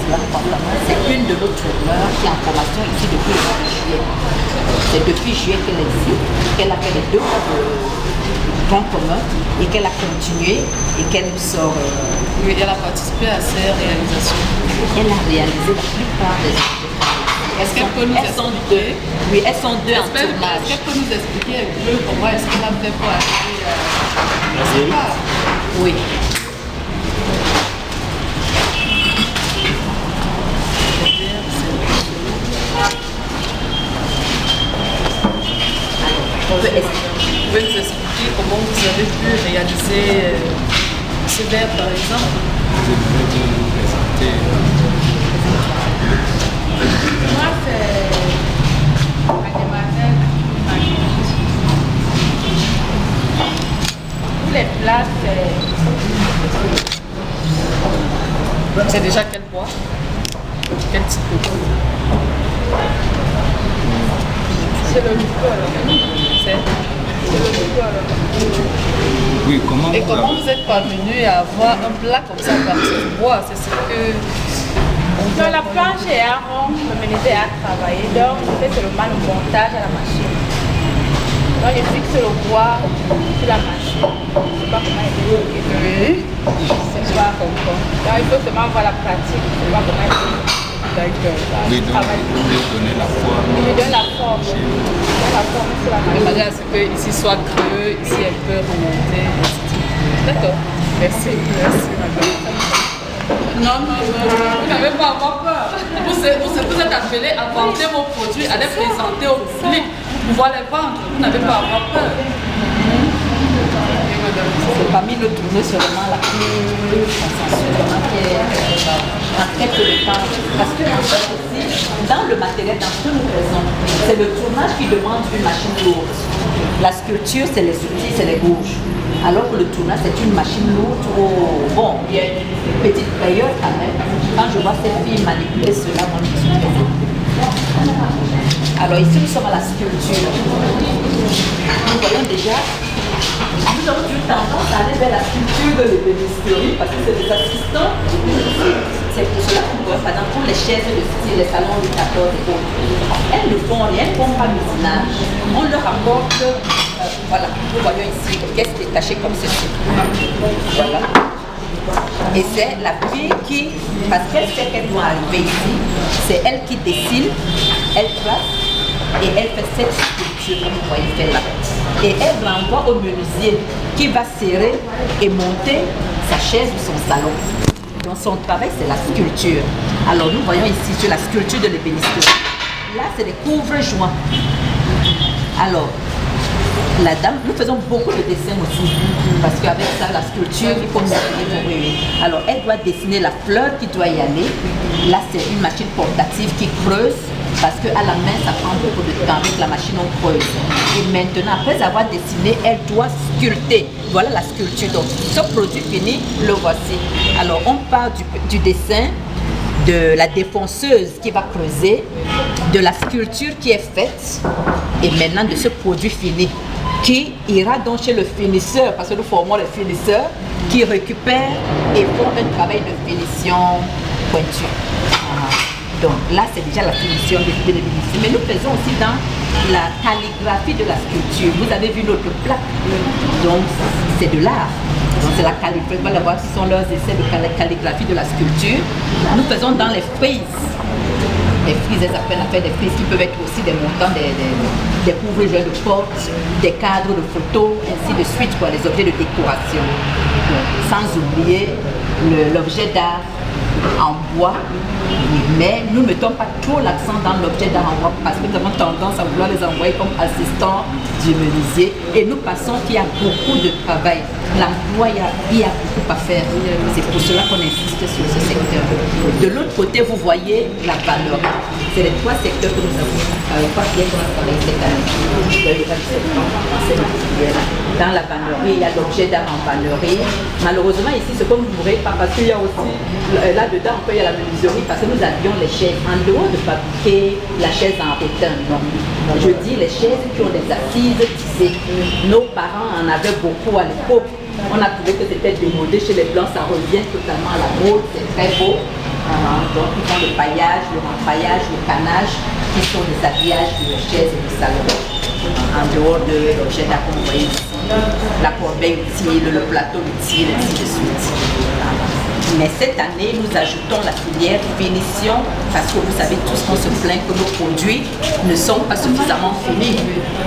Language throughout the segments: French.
cela c'est une de nos tourneurs qui est en formation ici depuis juillet. C'est depuis juillet qu'elle est ici, qu'elle a fait les 2 mois de tronc commun et qu'elle a continué et qu'elle nous sort. Oui, elle a participé à ces réalisations. Elle a réalisé la plupart des objets. Est-ce qu'elle peut nous expliquer? Oui, elles sont 2 en tournage. Est-ce qu'elle peut nous expliquer un peu comment est-ce qu'elle a fait pour arriver à... Je ne sais pas. Oui. Vous pouvez nous expliquer comment vous avez pu réaliser ce verre par exemple? Je vais vous présenter. Moi, c'est mademoiselle Tous les plats, c'est déjà quel bois? Quel type de bois? c'est le loup alors. C'est le loup alors. Oui, comment Et comment vous êtes parvenu à avoir un plat comme ça à partir du bois? C'est ce que... Donc la planche est à rond, le menuisier a travaillé, donc je fais seulement le montage à la machine. Donc je fixe le bois sur la machine. Je ne sais pas comment il est. Oui. C'est pas comprendre. Donc il faut seulement voir la pratique, je ne sais pas comment il est. D'accord. Oui, donc vous voulez donner la forme. Il me donne la forme. Je donne la forme sur la De machine. manière à ce que ici soit creux, ici elle peut remonter. D'accord. Merci. Merci madame. Non, vous n'avez pas à avoir peur. Vous êtes appelé à vendre vos produits, à les présenter au public, pouvoir les vendre. Vous n'avez pas à avoir peur. C'est parmi nos tournées seulement la plus consensuelle, qui est en très peu de temps. Parce que en fait aussi, dans le matériel, dans ce que nous faisons, c'est le tournage qui demande une machine lourde. La sculpture, c'est les outils, c'est les gauches. Alors que le tournage, c'est une machine lourde. Bon, il y a une petite frayeur quand même. Quand je vois ces filles manipuler cela, moi je suis très étonnée. Alors ici, nous sommes à la sculpture. Nous voyons déjà, nous avons eu tendance à aller vers la sculpture de l'ébénisterie parce que c'est des assistants. C'est pour cela qu'on voit, par exemple, pour les chaises de style, les salons du 14 et autres. Elles ne font rien, elles ne font pas l'usinage. On leur apporte, voilà, nous voyons ici, une pièce détachée comme ceci. Voilà. Et c'est la fille qui, parce qu'elle sait qu'elle doit arriver ici, c'est elle qui dessine, elle trace et elle fait cette sculpture comme vous voyez faire là. Et elle l'envoie au menuisier qui va serrer et monter sa chaise ou son salon. Donc son travail c'est la sculpture. Alors nous voyons ici sur la sculpture de l'ébénisterie. Là c'est des couvre-joints. Alors la dame, nous faisons beaucoup de dessins aussi, parce qu'avec ça, la sculpture, il faut nous. Alors, elle doit dessiner la fleur qui doit y aller. Là, c'est une machine portative qui creuse, parce qu'à la main, ça prend beaucoup de temps. Avec la machine, on creuse. Et maintenant, après avoir dessiné, elle doit sculpter. Voilà la sculpture. Donc, ce produit fini, le voici. Alors, on part du dessin, de la défonceuse qui va creuser, de la sculpture qui est faite, et maintenant de ce produit fini qui ira donc chez le finisseur, parce que nous formons les finisseurs qui récupèrent et font un travail de finition pointue. Donc là, c'est déjà la finition de l'ébénisterie. Mais nous faisons aussi dans la calligraphie de la sculpture. Vous avez vu notre plaque, donc c'est de l'art. Donc c'est la calligraphie, on va voir ce sont leurs essais de calligraphie de la sculpture. Nous faisons dans les frises. Les frises, elles apprennent à faire des frises qui peuvent être aussi des montants, des couvre-jeux de portes, des cadres de photos, ainsi de suite, quoi, les objets de décoration. Donc, sans oublier l'objet d'art en bois, mais nous ne mettons pas trop l'accent dans l'objet d'art en bois parce que nous avons tendance à vouloir les envoyer comme assistants du menuisier et nous passons qu'il y a beaucoup de travail. L'emploi, il y a beaucoup à faire. C'est pour cela qu'on insiste sur ce secteur. De l'autre côté, vous voyez la vannerie. C'est les 3 secteurs que nous avons travaillé cette année. Dans la vannerie, il y a l'objet d'art en vannerie. Malheureusement, ici, ce que vous ne verrez pas, parce qu'il y a aussi, là-dedans, il y a la menuiserie, parce que nous avions les chaises. En dehors de fabriquer la chaise en rotin, non. Je dis les chaises qui ont des assises tissées. Nos parents en avaient beaucoup à l'époque. On a trouvé que c'était démodé chez les Blancs, ça revient totalement à la mode, c'est très beau. Donc ils font le paillage, le rempaillage, le canage, qui sont des habillages de chaises et de salons. En dehors de l'objet d'art qu'on voit ici, la corbeille utile, le plateau utile, ainsi de suite. Mais cette année, nous ajoutons la filière finition parce que vous savez tous qu'on se plaint que nos produits ne sont pas suffisamment finis.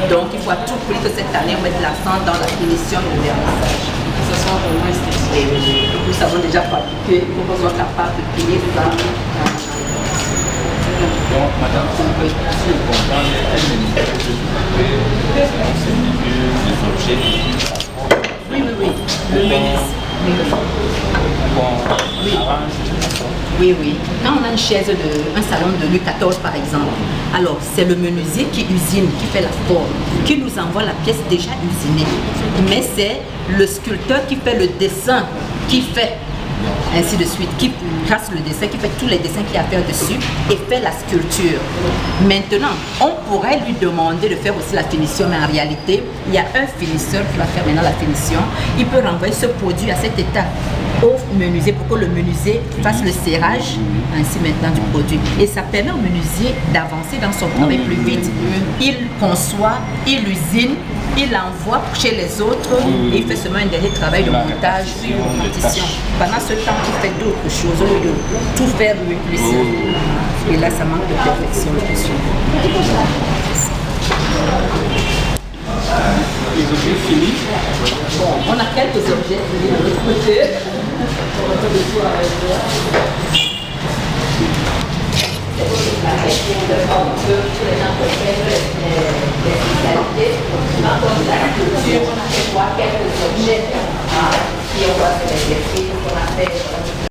Donc il faut à tout prix que cette année on mette l'accent dans la finition et le vernissage. Que ce soit vraiment esthétique. Et nous avons déjà pratiqué pour qu'on soit capable de plier ça. Donc, madame, si je comprends, elle me dit que des objets Oui. Le menuisier. Oui. Quand on a une chaise un salon de Louis XIV par exemple, alors c'est le menuisier qui usine, qui fait la forme, qui nous envoie la pièce déjà usinée. Mais c'est le sculpteur qui fait le dessin, qui fait ainsi de suite, qui trace le dessin, qui fait tous les dessins qu'il y a à faire dessus et fait la sculpture. Maintenant, on pourrait lui demander de faire aussi la finition, mais en réalité, il y a un finisseur qui va faire maintenant la finition. Il peut renvoyer ce produit à cet état au menuisier pour que le menuisier fasse le serrage ainsi maintenant du produit. Et ça permet au menuisier d'avancer dans son travail plus vite. Il conçoit, il usine, il envoie chez les autres et il fait seulement un dernier travail de montage et de partition. Pendant ce temps, il fait d'autres choses au lieu de tout faire lui. Et là, ça manque de perfection. les objets finis. Bon, on a quelques objets finis de l'autre côté. Quelques objets qui on voit sur les défis qu'on a fait